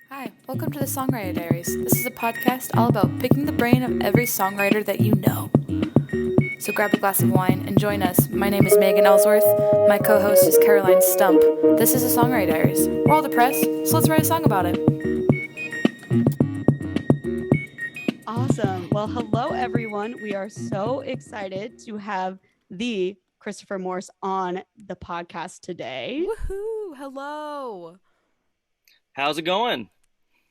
Hi, welcome to the Songwriter Diaries. This is a podcast all about picking the brain of every songwriter that you know. So grab a glass of wine and join us. My name is Megan Ellsworth. My co-host is Caroline Stump. This is the Songwriter Diaries. We're all depressed, so let's write a song about it. Awesome. Well, hello, everyone. We are so excited to have the Christopher Morse on the podcast today. Woohoo! Hello! How's it going?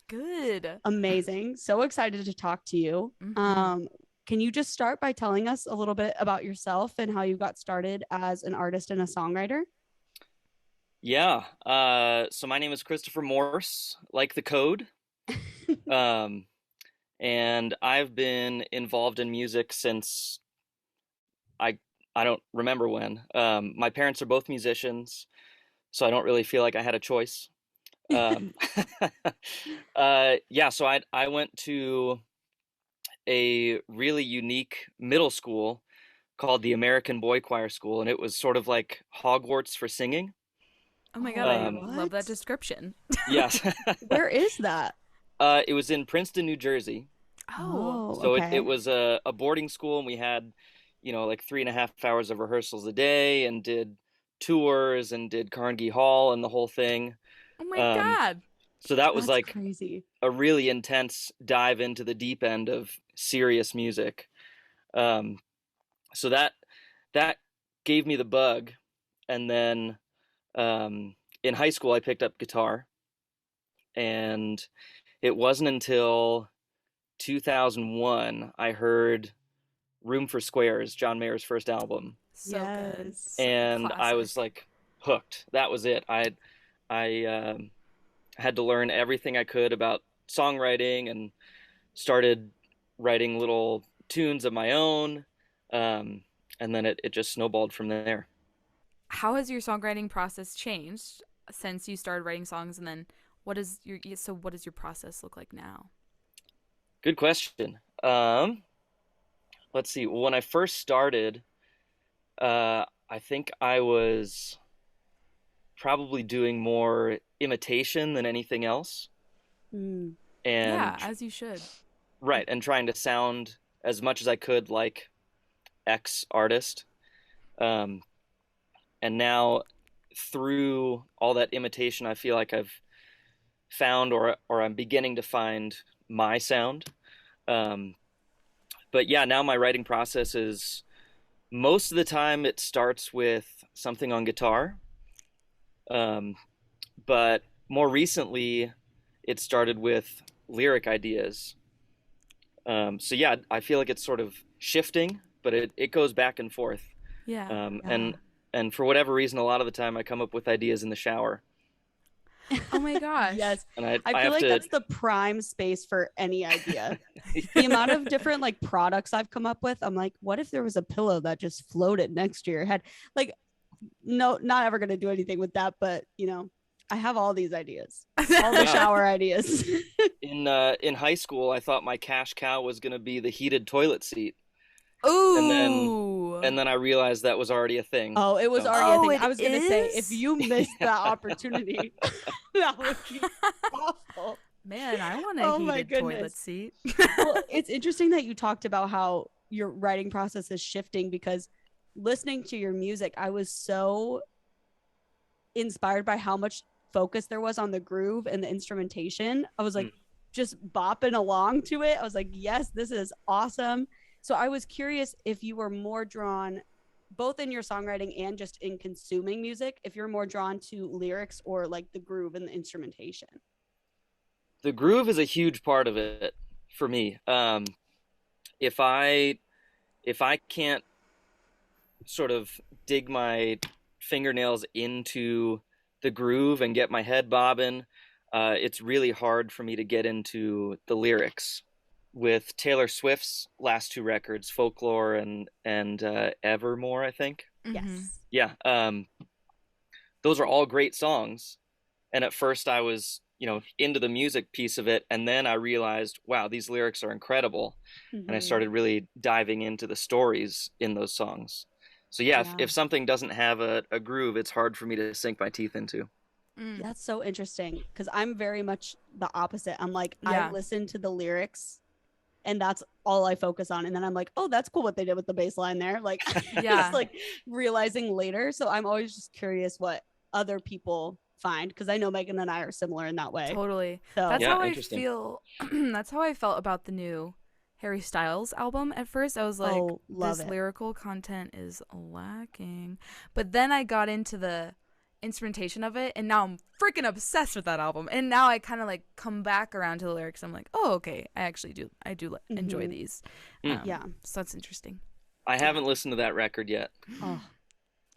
Good. Amazing. So excited to talk to you. Can you just start by telling us a little bit about yourself and how you got started as an artist and a songwriter? Yeah. So my name is Christopher Morse, like the code. Um, and I've been involved in music since I I don't remember when. My parents are both musicians, so I don't really feel like I had a choice. Um, yeah, so I went to a really unique middle school called the American Boy Choir School, and it was sort of like Hogwarts for singing. Oh my god, I Um, love that description. Yes. Where is that? It was in Princeton, New Jersey. Oh, So okay. it was a boarding school, and we had, like 3.5 hours of rehearsals a day, and did tours and did Carnegie Hall and the whole thing. Oh my Um, god. so that was That's like crazy. a really intense dive into the deep end of serious music. Um, so that gave me the bug, and then in high school I picked up guitar, and it wasn't until 2001 I heard Room for Squares, John Mayer's first album, So good. Yes. and I Classic. was like hooked. That was it. I had to learn everything I could about songwriting and started writing little tunes of my own, um, and then it just snowballed from there. How has your songwriting process changed since you started writing songs, and then what does your process look like now? Good question. Let's see. When I first started, I think I was probably doing more imitation than anything else, Mm. Yeah, and as you should. right, and trying to sound as much as I could like X artist. Um, and now through all that imitation, I feel like I've found, or I'm beginning to find, my sound. Um, but yeah, now my writing process is, most of the time it starts with something on guitar. Um, but more recently, it started with lyric ideas. So yeah, I feel like it's sort of shifting, but it goes back and forth. Yeah. Um, Yeah. and and for whatever reason, a lot of the time I come up with ideas in the shower, Oh my gosh. Yes. and I I I feel have like to. that's the prime space for any idea. The amount of different like products I've come up with, I'm like, what if there was a pillow that just floated next to your head? Like, no, not ever gonna do anything with that, but I have all these ideas, all the Yeah, shower ideas. in high school, I thought my cash cow was gonna be the heated toilet seat, and then Ooh. and then I realized that was already a thing. Oh, it was So already a Oh, thing. it I was gonna say if is? you missed that opportunity, that would be awful. Man, I want a Oh my heated toilet goodness. seat. Well, it's interesting that you talked about how your writing process is shifting because listening to your music, I was so inspired by how much focus there was on the groove and the instrumentation. I was like mm. just bopping along to it. I was like, yes, this is awesome. So I was curious if you were more drawn, both in your songwriting and just in consuming music, if you're more drawn to lyrics or like the groove and the instrumentation. The groove is a huge part of it for me. If I if I can't sort of dig my fingernails into the groove and get my head bobbing, it's really hard for me to get into the lyrics. With Taylor Swift's last two records, Folklore and Evermore, I think. Mm-hmm. Yes. Yeah, those are all great songs. And at first, I was into the music piece of it, and then I realized, wow, these lyrics are incredible, and I Mm-hmm. started really diving into the stories in those songs. So yeah, if, Yeah. if something doesn't have a groove, it's hard for me to sink my teeth into. Mm. That's so interesting because I'm very much the opposite. I'm like, Yeah. I listen to the lyrics and that's all I focus on. And then I'm like, oh, that's cool what they did with the bass line there. Like, Yeah. just like realizing later. So I'm always just curious what other people find because I know Megan and I are similar in that way. Totally. So That's Yeah, how I interesting. feel. That's how I felt about the new Harry Styles album. At first, I was like, oh, love this it. lyrical content is lacking. But then I got into the instrumentation of it, and now I'm freaking obsessed with that album. And now I kind of like come back around to the lyrics. I'm like, oh, okay, I actually do. I do enjoy Mhm. these. Mm. Yeah. So that's interesting. I haven't listened to that record yet. Oh,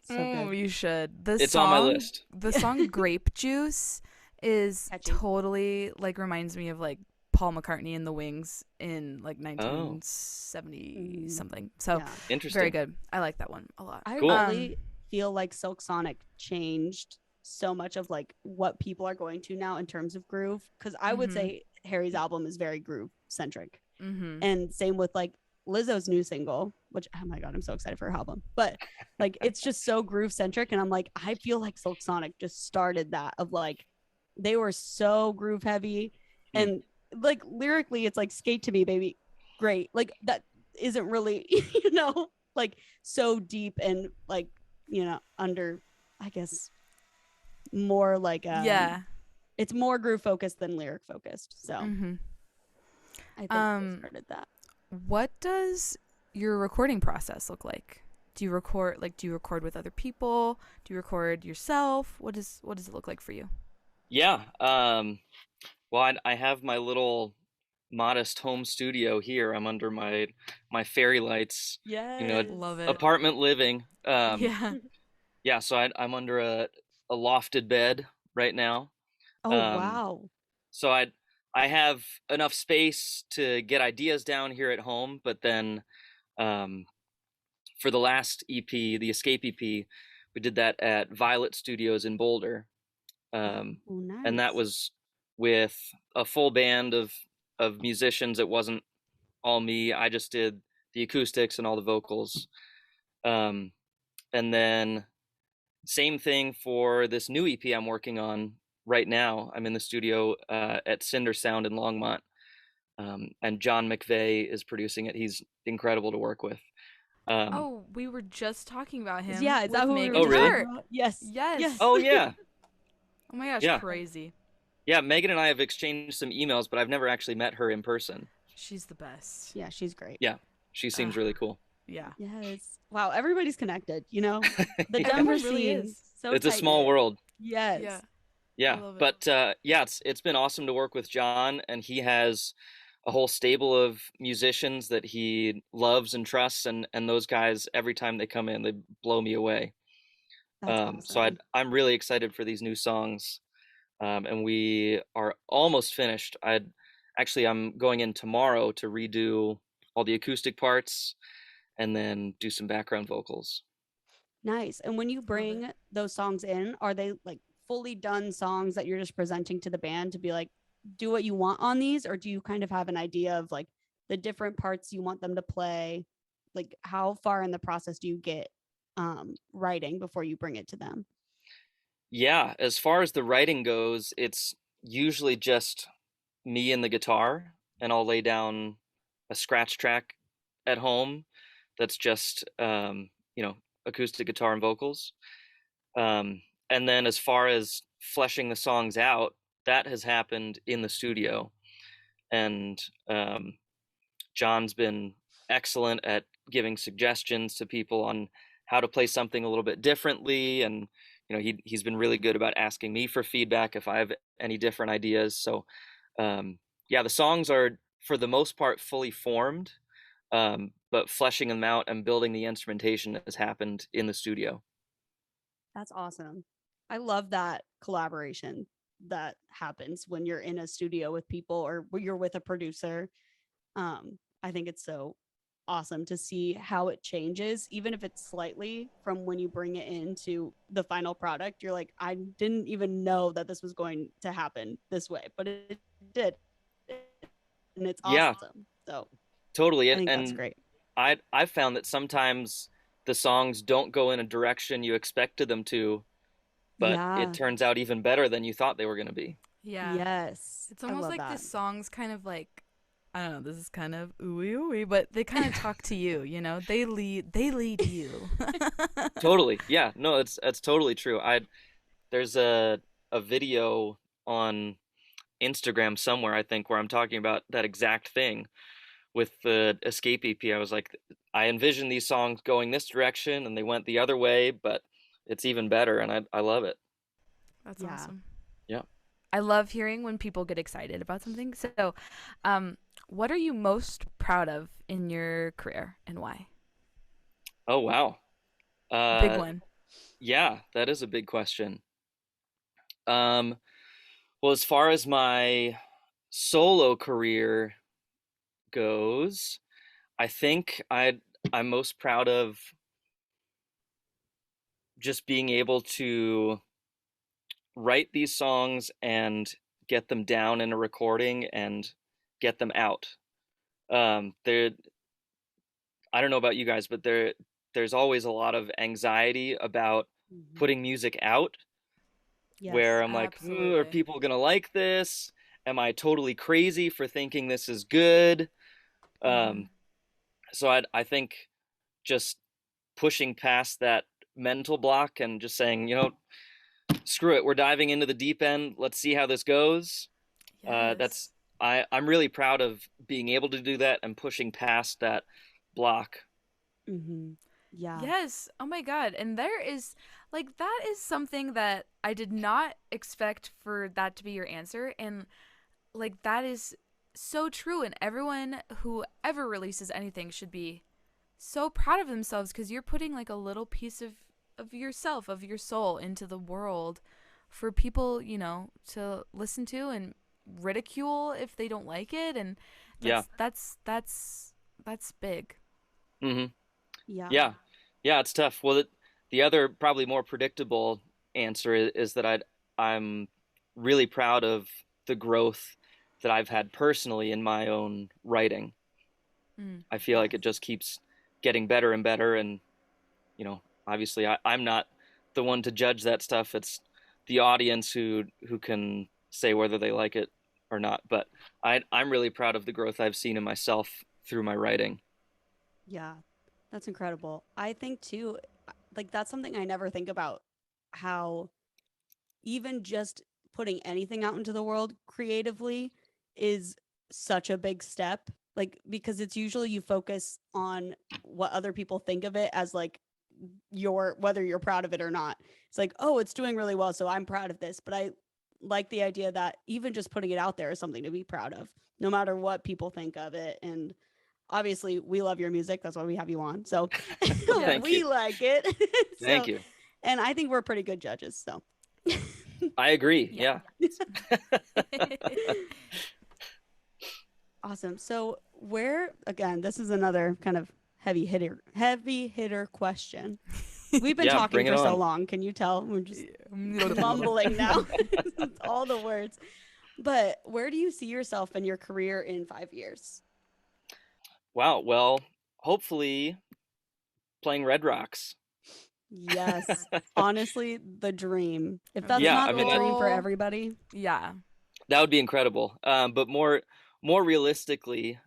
so Oh, good. you should. The It's song, on my list. The song Grape Juice is Catchy. totally like reminds me of like Paul McCartney and the Wings in like Oh. 1970 something. So Yeah. Interesting. very good. I like that one a lot. I Cool. really feel like Silk Sonic changed so much of like what people are going to now in terms of groove. Because I would Mhm. say Harry's album is very groove centric. Mm-hmm. And same with like Lizzo's new single, which oh my god, I'm so excited for her album. But like it's just so groove centric, and I'm like, I feel like Silk Sonic just started that of like they were so groove heavy, and like lyrically, it's like skate to me, baby, great. Like that isn't really like so deep and like under, I guess more like Yeah. it's more groove focused than lyric focused. So Mm-hmm. I think they started that. What does your recording process look like? Do you record with other people? Do you record yourself? What does it look like for you? Yeah. Well, I have my little modest home studio here. I'm under my fairy lights, Yes. Love it. apartment living. Yeah. Yeah. So I'm under a lofted bed right now. Oh wow. So I have enough space to get ideas down here at home, but then for the last EP, the Escape EP, we did that at Violet Studios in Boulder. Oh, nice. And that was with a full band of musicians. It wasn't all me. I just did the acoustics and all the vocals. And then same thing for this new EP I'm working on right now. I'm in the studio at Cinder Sound in Longmont. And John McVeigh is producing it. He's incredible to work with. Oh, we were just talking about him. Yeah, is that who we with were Megan Oh, really? Hart. talking about? Yes. Yes. Yes. Oh, yeah. Oh my gosh, Yeah. crazy. Yeah, Megan and I have exchanged some emails, but I've never actually met her in person. She's the best. Yeah, she's great. Yeah, she seems really cool. Yeah. Yes. Wow, everybody's connected, The Everyone Denver really scene. is. So It's a small tight-knit. world. Yes. Yeah. Yeah, I love it. but yeah, it's been awesome to work with John, and he has a whole stable of musicians that he loves and trusts, and those guys, every time they come in, they blow me away. That's So awesome. I'm really excited for these new songs, and we are almost finished. I'm going in tomorrow to redo all the acoustic parts, and then do some background vocals. Nice. And when you bring those songs in, are they like fully done songs that you're just presenting to the band to be like, do what you want on these? Or do you kind of have an idea of like the different parts you want them to play? Like how far in the process do you get writing before you bring it to them? Yeah, as far as the writing goes, it's usually just me and the guitar, and I'll lay down a scratch track at home that's just acoustic guitar and vocals. And then as far as fleshing the songs out, that has happened in the studio, and John's been excellent at giving suggestions to people on how to play something a little bit differently, and he's been really good about asking me for feedback if I have any different ideas. So yeah, the songs are for the most part fully formed, but fleshing them out and building the instrumentation has happened in the studio. That's awesome. I love that collaboration that happens when you're in a studio with people or when you're with a producer. I think it's so awesome to see how it changes, even if it's slightly from when you bring it into the final product. You're like, I didn't even know that this was going to happen this way, but it did. And it's Yeah, awesome. So totally. I think that's And great. I've found that sometimes the songs don't go in a direction you expected them to, but Yeah. it turns out even better than you thought they were going to be. Yeah. Yes. It's I almost love like that. the songs kind of like, I don't know, this is kind of ooey ooey, but they kind of talk to you, you know? They lead you. Totally. Yeah. No, it's totally true. There's a video on Instagram somewhere, I think, where I'm talking about that exact thing with the Escape EP. I was like, I envisioned these songs going this direction and they went the other way, but it's even better, and I love it. That's Yeah. awesome. Yeah. I love hearing when people get excited about something. So, what are you most proud of in your career and why? Oh wow. Big Uh one. yeah, that is a big question. Um well, as far as my solo career goes, I think I'm most proud of just being able to write these songs and get them down in a recording and get them out. There, I don't know about you guys, but there's always a lot of anxiety about Mhm. putting music out, where Yes. I'm like, are Absolutely. people gonna like this? Am I totally crazy for thinking this is good? Mm-hmm. Um, so I think just pushing past that mental block and just saying, screw it, we're diving into the deep end. Let's see how this goes. That's Yes. I'm really proud of being able to do that and pushing past that block. Mm-hmm. Yeah. Yes. Oh my God. And there is, like, that is something that I did not expect for that to be your answer. And, like, that is so true. And everyone who ever releases anything should be so proud of themselves because you're putting, like, a little piece of yourself, of your soul into the world for people, to listen to and ridicule if they don't like it. And Yeah. that's big. Hmm. Yeah. Yeah. Yeah, it's tough. Well, the other probably more predictable answer is that I'm really proud of the growth that I've had personally in my own writing. Mm. I feel like Yes. it just keeps getting better and better, and obviously I'm not the one to judge that stuff. It's the audience who can say whether they like it or not. But I'm really proud of the growth I've seen in myself through my writing. Yeah. That's incredible. I think too, like that's something I never think about how even just putting anything out into the world creatively is such a big step. Like, because it's usually you focus on what other people think of it as like your whether you're proud of it or not. It's like, oh, it's doing really well, so I'm proud of this. But I like the idea that even just putting it out there is something to be proud of, no matter what people think of it. And obviously, we love your music. That's why we have you on. So Well, Yes. thank we you. like it. Thank So, you. and I think we're pretty good judges. So. I agree. Yeah. Yeah. Awesome. So where again, this is another kind of heavy hitter question. We've been Yeah, talking bring it for so on. long. Can you tell? We're just mumbling now. It's all the words. But where do you see yourself in your career in 5 years? Wow. Well, hopefully playing Red Rocks. Yes. Honestly, the dream. If The that's Yeah, I not the mean that dream for goal. everybody. Yeah. that would be incredible. But more realistically,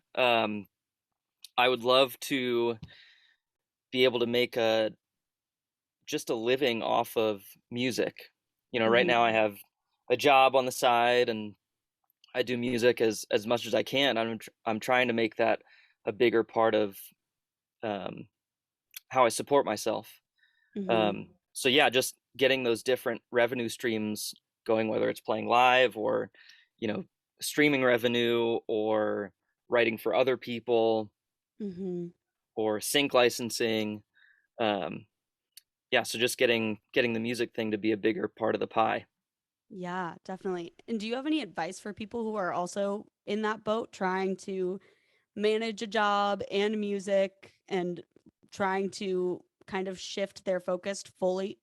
I would love to be able to make a just a living off of music. Right Mm-hmm. now I have a job on the side and I do music as much as I can. I'm trying to make that a bigger part of um, how I support myself. Mm-hmm. So yeah, just getting those different revenue streams going, whether it's playing live or you know streaming revenue or writing for other people Mm-hmm. or sync licensing. Um, yeah, so just getting the music thing to be a bigger part of the pie. Yeah, definitely. And do you have any advice for people who are also in that boat trying to manage a job and music and trying to kind of shift their focus fully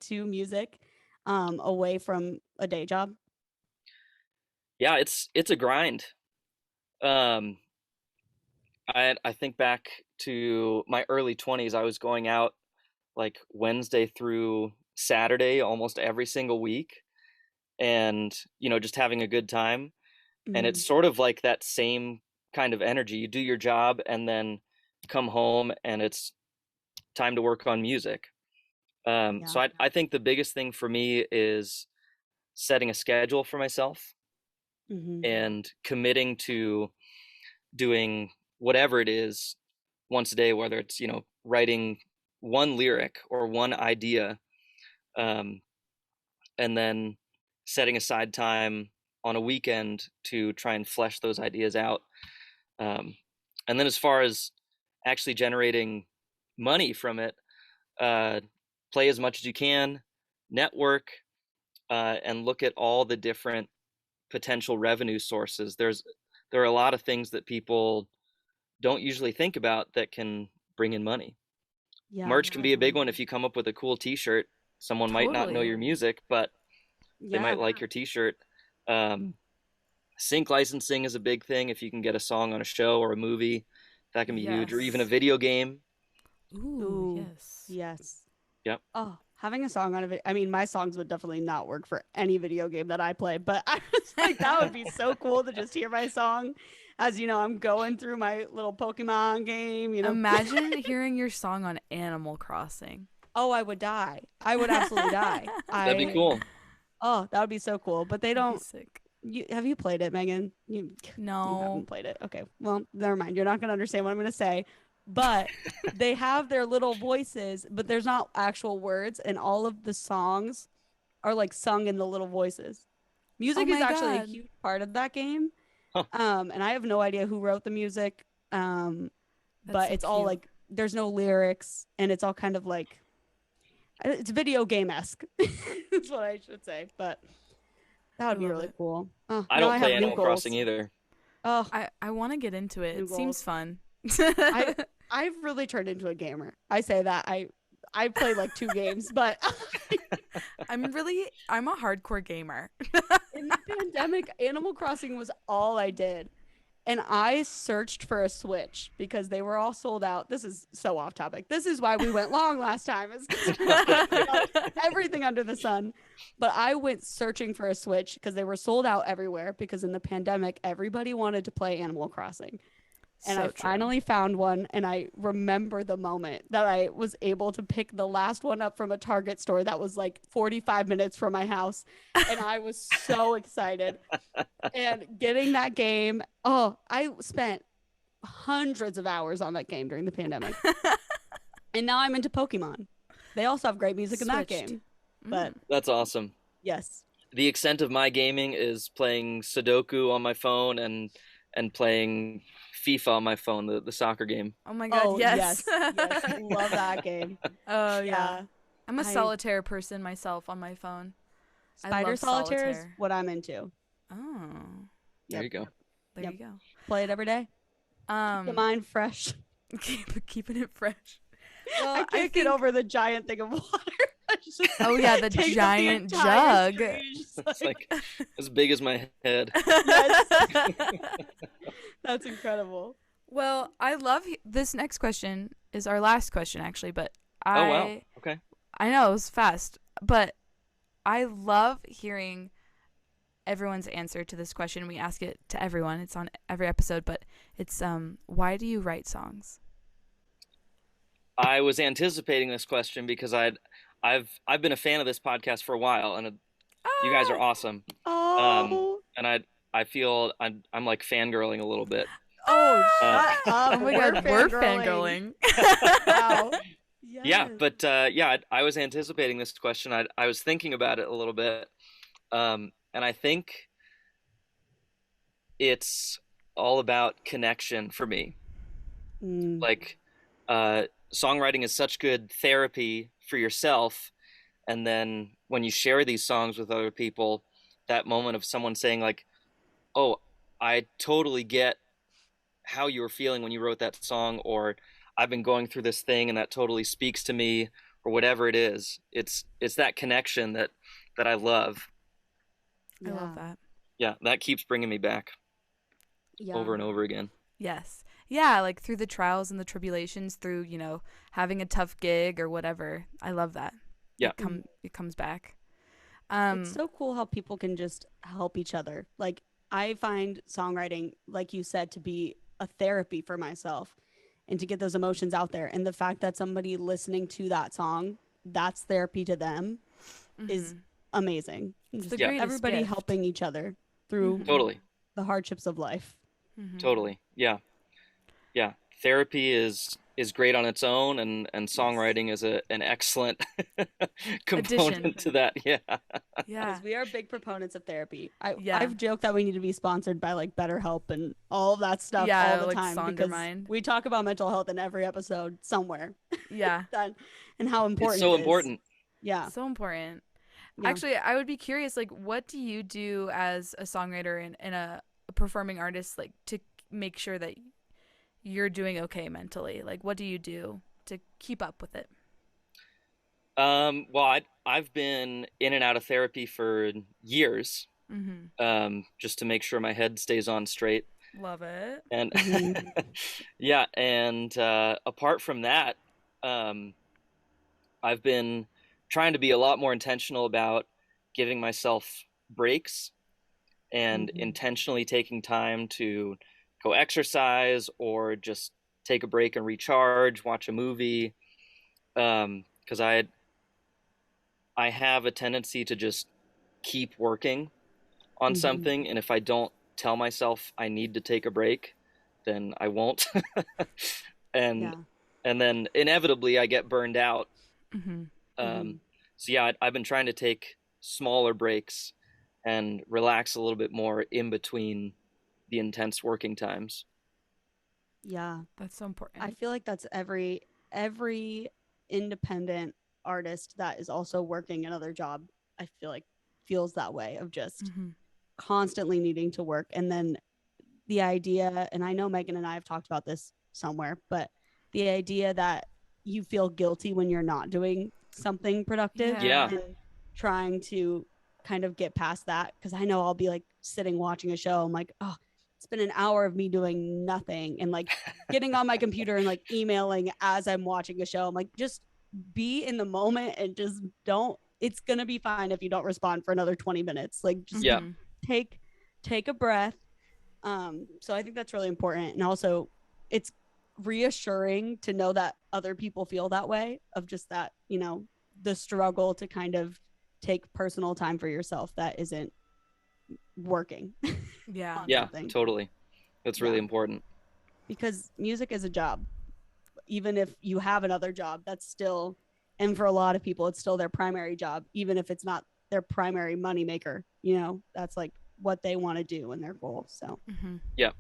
to music away from a day job? Yeah, it's a grind. Um, I think back to my early 20s. I was going out like Wednesday through Saturday almost every single week, and just having a good time. And it's sort of like that same kind of energy. You do your job and then come home and it's time to work on music. So I think the biggest thing for me is setting a schedule for myself and committing to doing whatever it is once a day, whether it's, writing one lyric or one idea, and then setting aside time on a weekend to try and flesh those ideas out. And then as far as actually generating money from it, play as much as you can, network, and look at all the different potential revenue sources. There are a lot of things that people don't usually think about that can bring in money. Merch can be a big one. If you come up with a cool t-shirt, someone might not know your music, but they might like your t-shirt. Sync licensing is a big thing. If you can get a song on a show or a movie, that can be huge, or even a video game. Ooh, yes. Yep. Oh, having a song on a video. I mean, my songs would definitely not work for any video game that I play, but I was like, that would be so cool to just hear my song as, I'm going through my little Pokemon game, Imagine hearing your song on Animal Crossing. Oh, I would die. I would absolutely die. That'd be cool. Oh, that would be so cool. But they don't. Sick. Have you played it, Megan? No. You haven't played it. Okay. Well, never mind. You're not going to understand what I'm going to say. But they have their little voices, but there's not actual words. And all of the songs are like sung in the little voices. Music is actually a huge part of that game. Huh. And I have no idea who wrote the music. But it's all like, there's no lyrics. And it's all kind of like, it's video game-esque. That's what I should say. But that would be really cool. Oh, I don't play Animal Crossing either. Oh, I want to get into it. It seems fun. I've really turned into a gamer. I say that. I play like 2 games, but I'm a hardcore gamer. In the pandemic, Animal Crossing was all I did. And I searched for a Switch because they were all sold out. This is so off topic. This is why we went long last time. Is everything under the sun. But I went searching for a Switch because they were sold out everywhere because in the pandemic, everybody wanted to play Animal Crossing. And I finally found one, and I remember the moment that I was able to pick the last one up from a Target store that was like 45 minutes from my house, and I was so excited. And getting that game, I spent hundreds of hours on that game during the pandemic. And now I'm into Pokemon. They also have great music in that game. But that's awesome. Yes. The extent of my gaming is playing Sudoku on my phone and playing FIFA on my phone, the soccer game. Oh my god, yes. Yes. Love that game. Oh yeah. I'm a solitaire person myself on my phone. Spider Solitaire is what I'm into. Oh. There you go. There you go. Play it every day. Keep the mind fresh. Keeping it fresh. Well, I can't get over the giant thing of water. Oh yeah, the giant jug. It's like as big as my head. That's incredible. Well, I love this next question is our last question actually, but oh wow, okay. I know it was fast, but I love hearing everyone's answer to this question. We ask it to everyone. It's on every episode, but it's why do you write songs? I was anticipating this question because I've been a fan of this podcast for a while, and you guys are awesome. And I feel I'm like fangirling a little bit. Oh, shut up! Oh my god, we're fangirling. Wow. Yes. Yeah, but I was anticipating this question. I was thinking about it a little bit, and I think it's all about connection for me. Like, songwriting is such good therapy for yourself, and then when you share these songs with other people, that moment of someone saying like, oh, I totally get how you were feeling when you wrote that song, or I've been going through this thing and that totally speaks to me, or whatever it is. It's that connection that I love. I love that. Yeah, that keeps bringing me back over and over again. Yes. Yeah, like through the trials and the tribulations, through, having a tough gig or whatever. I love that. Yeah. it comes back. It's so cool how people can just help each other. Like, I find songwriting, like you said, to be a therapy for myself and to get those emotions out there. And the fact that somebody listening to that song, that's therapy to them, is amazing. It's Just the greatest everybody gift. helping each other through Totally. the hardships of life. Totally. Yeah. Yeah. Therapy is great on its own, and songwriting is an excellent component Addition. to that. Yeah. Yeah. Because we are big proponents of therapy. Yeah. I've joked that we need to be sponsored by like BetterHelp and all of that stuff Yeah, all the like time, because Sondermind. we talk about mental health in every episode somewhere. Yeah. And how important It's so it is. important. Yeah. So important. Yeah. Actually, I would be curious, like, what do you do as a songwriter and a performing artist, like, to make sure that you're doing okay mentally? Like, what do you do to keep up with it? Well, I've been in and out of therapy for years, just to make sure my head stays on straight. Love it. And yeah, and apart from that, I've been trying to be a lot more intentional about giving myself breaks and intentionally taking time to go exercise or just take a break and recharge, watch a movie. Because I have a tendency to just keep working on something, and if I don't tell myself I need to take a break, then I won't. and Yeah. and then inevitably I get burned out. Mm-hmm. So yeah, I've been trying to take smaller breaks and relax a little bit more in between the intense working times. Yeah. That's so important. I feel like that's every independent artist that is also working another job, I feel like, feels that way, of just constantly needing to work. And then the idea, and I know Megan and I have talked about this somewhere, but the idea that you feel guilty when you're not doing something productive, Yeah. and trying to kind of get past that. Because I know I'll be like sitting watching a show, I'm like, oh, it's been an hour of me doing nothing, and like getting on my computer and like emailing as I'm watching a show. I'm like, just be in the moment and just don't, it's gonna be fine if you don't respond for another 20 minutes. Like, just Yeah. take a breath. So I think that's really important. And also, it's reassuring to know that other people feel that way, of just that, the struggle to kind of take personal time for yourself that isn't working. Yeah. Yeah, something. totally. That's really Yeah. important. Because music is a job. Even if you have another job, that's still, and for a lot of people, it's still their primary job, even if it's not their primary moneymaker. That's like what they want to do and their goal. So Yeah.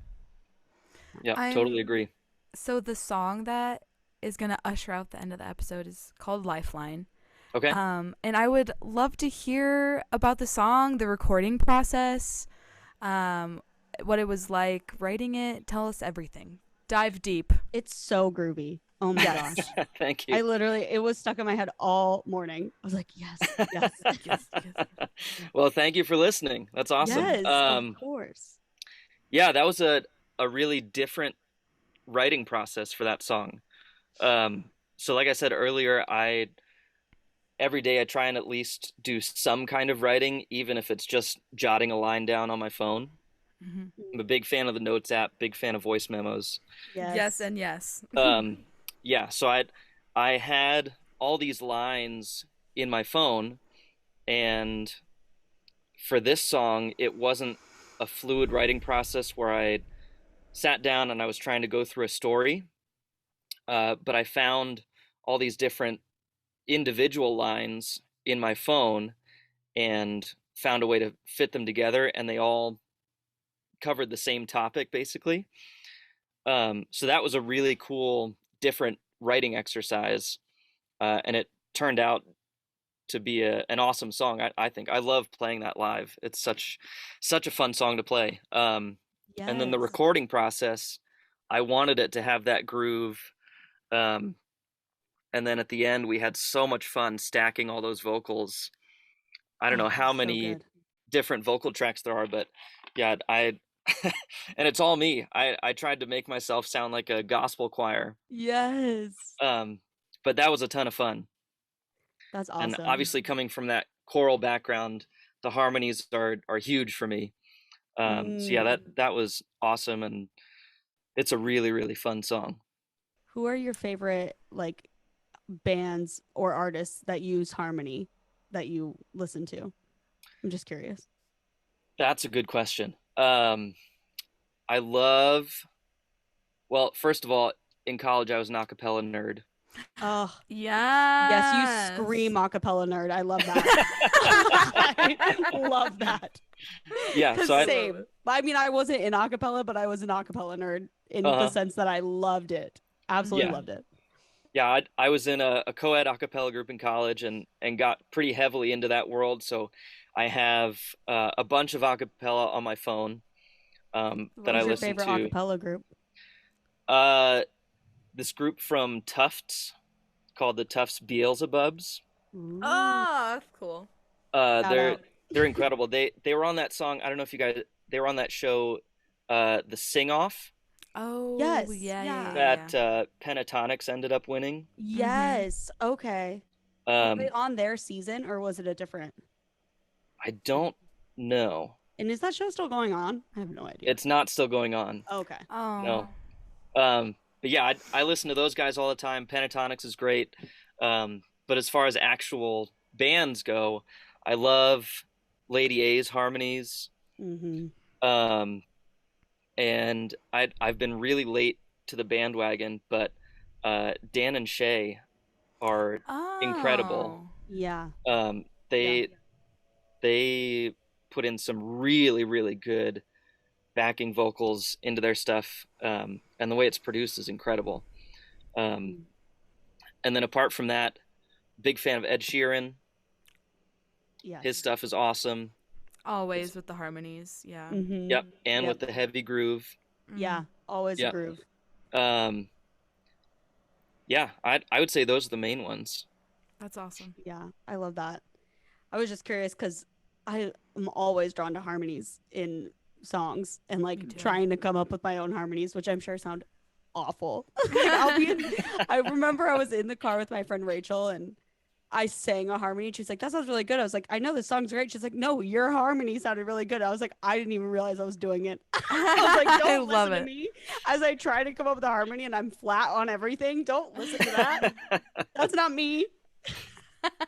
Yeah, totally agree. So the song that is going to usher out the end of the episode is called Lifeline. Okay. And I would love to hear about the song, the recording process, what it was like writing it. Tell us everything. Dive deep. it's so groovy. Oh my gosh. Thank you. It was stuck in my head all morning. I was like, yes, yes, Yes. Well, thank you for listening. That's awesome. yes, of course. Yeah, that was a really different writing process for that song. So like I said earlier, every day I try and at least do some kind of writing, even if it's just jotting a line down on my phone. I'm a big fan of the Notes app, big fan of voice memos. Yes and yes. Yeah, so I had all these lines in my phone, and for this song, it wasn't a fluid writing process where I sat down and I was trying to go through a story, but I found all these different individual lines in my phone and found a way to fit them together, and they all covered the same topic basically. So that was a really cool, different writing exercise, and it turned out to be an awesome song. I think I love playing that live. It's such a fun song to play. And then the Yes. recording process, I wanted it to have that groove. And then at the end, we had so much fun stacking all those vocals. I don't know how so many good. different vocal tracks there are, but yeah, and it's all me. I tried to make myself sound like a gospel choir. Yes. But that was a ton of fun. That's And awesome. obviously coming from that choral background, the harmonies are huge for me. So yeah, that was awesome, and it's a really, really fun song. Who are your favorite like bands or artists that use harmony that you listen to? I'm just curious. That's a good question. I love, well, first of all, in college I was an a cappella nerd. Oh, Yeah. yes, you scream acapella nerd. I love that. I love that. Yeah, so Same. I mean, I wasn't in acapella, but I was an acapella nerd in the sense that I loved it. Absolutely loved it. Yeah, I was in a co-ed a cappella group in college and got pretty heavily into that world. So I have a bunch of a cappella on my phone that I Who's your listen favorite to. acapella group? This group from Tufts called the Tufts Beelzebubs. Ooh. Oh, that's cool. They're incredible. They were on that song. I don't know if you guys, they were on that show, the Sing Off. Oh, Yes, yeah. That Pentatonics ended up winning. Yes. Okay. Was it on their season or was it a different? I don't know. And is that show still going on? I have no idea. It's not still going on. Okay. Oh. No. But yeah, I listen to those guys all the time. Pentatonics is great. But as far as actual bands go, I love Lady A's harmonies. Mm-hmm. And I've been really late to the bandwagon, but Dan and Shay are incredible. Yeah. They put in some really, really good backing vocals into their stuff, and the way it's produced is incredible. And then apart from that, big fan of Ed Sheeran. Yeah. His stuff is awesome. Always with the harmonies, yeah. Mm-hmm. Yep, and with the heavy groove. Yeah, always a groove. Yeah, I would say those are the main ones. That's awesome. Yeah, I love that. I was just curious because I am always drawn to harmonies in songs and like trying to come up with my own harmonies, which I'm sure sound awful. I remember I was in the car with my friend Rachel and I sang a harmony. She's like, that sounds really good. I was like, I know this song's great. She's like, no, your harmony sounded really good. I was like, I didn't even realize I was doing it. I was like, don't listen to me as I try to come up with a harmony and I'm flat on everything. Don't listen to that. That's not me.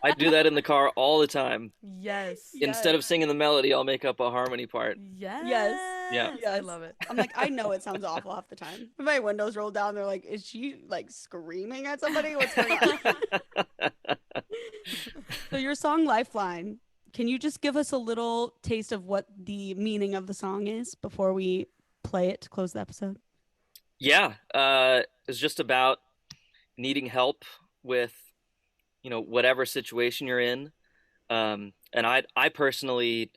I do that in the car all the time. Yes. Instead of singing the melody, I'll make up a harmony part. Yes. Yeah. I love it. I'm like, I know it sounds awful half the time. When my windows roll down, they're like, is she like screaming at somebody? What's going on? So your song Lifeline, can you just give us a little taste of what the meaning of the song is before we play it to close the episode? Yeah. It's just about needing help with, whatever situation you're in. And I personally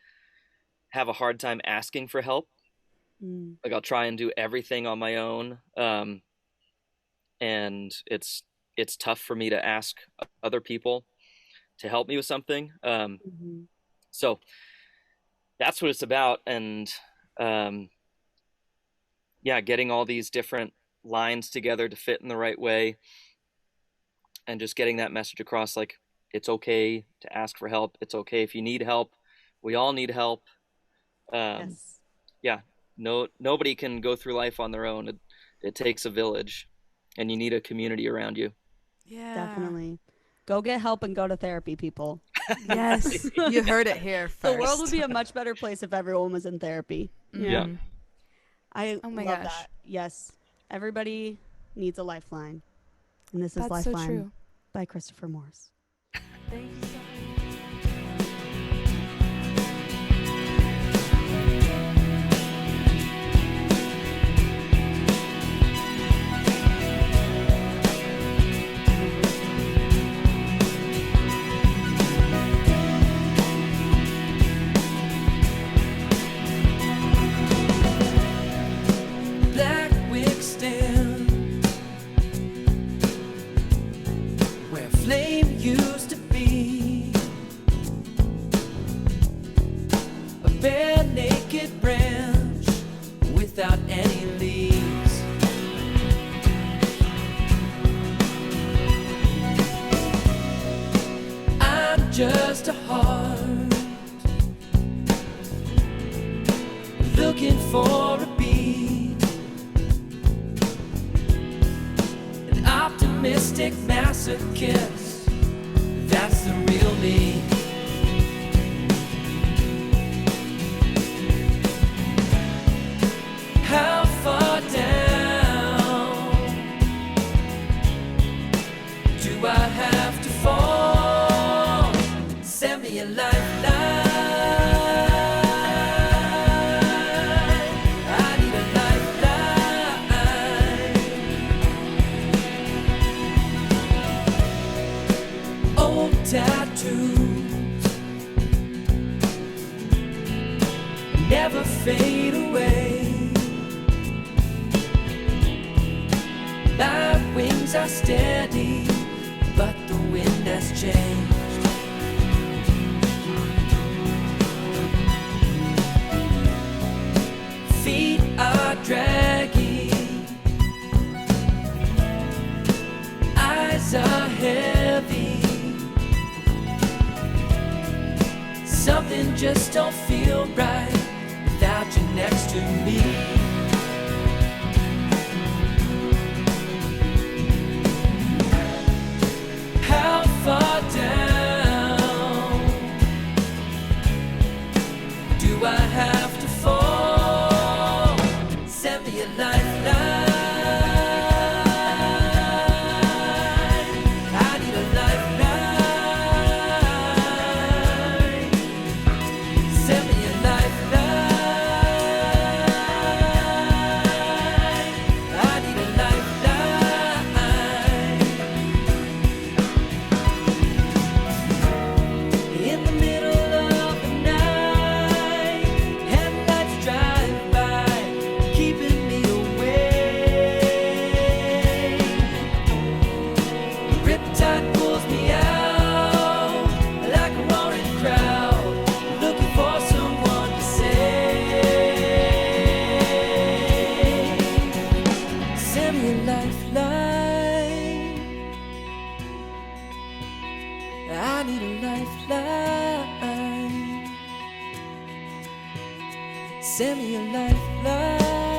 have a hard time asking for help. Like I'll try and do everything on my own. And it's tough for me to ask other people to help me with something. So that's what it's about. And getting all these different lines together to fit in the right way and just getting that message across, like, it's okay to ask for help. It's okay if you need help. We all need help. Yes. Yeah, nobody can go through life on their own. It takes a village, and you need a community around you. Yeah, definitely. Go get help and go to therapy, people. Yes, you heard it here first. The world would be a much better place if everyone was in therapy. Yeah. I love that. Yes, everybody needs a lifeline, and this is Lifeline by Christopher Morse. Thank you so much. Flame used to be. just a heart looking for a beat, an optimistic masochist. That's the real me. How far down do I have to fall? Send me a lifeline. I need a lifeline. Old tattoos never fade away. My wings are steady, but the wind has changed. Feet are dragging, eyes are heavy. Something just don't feel right without you next to me. How far down do I have to fall? Send me a lifeline. I need a lifeline. Send me a lifeline. I need a lifeline. In the middle of the night, headlights drive by, keeping me awake. Riptide pulls me out like a roaring crowd, looking for someone to save. Send me a lifeline. I need a lifeline. Send me a lifeline.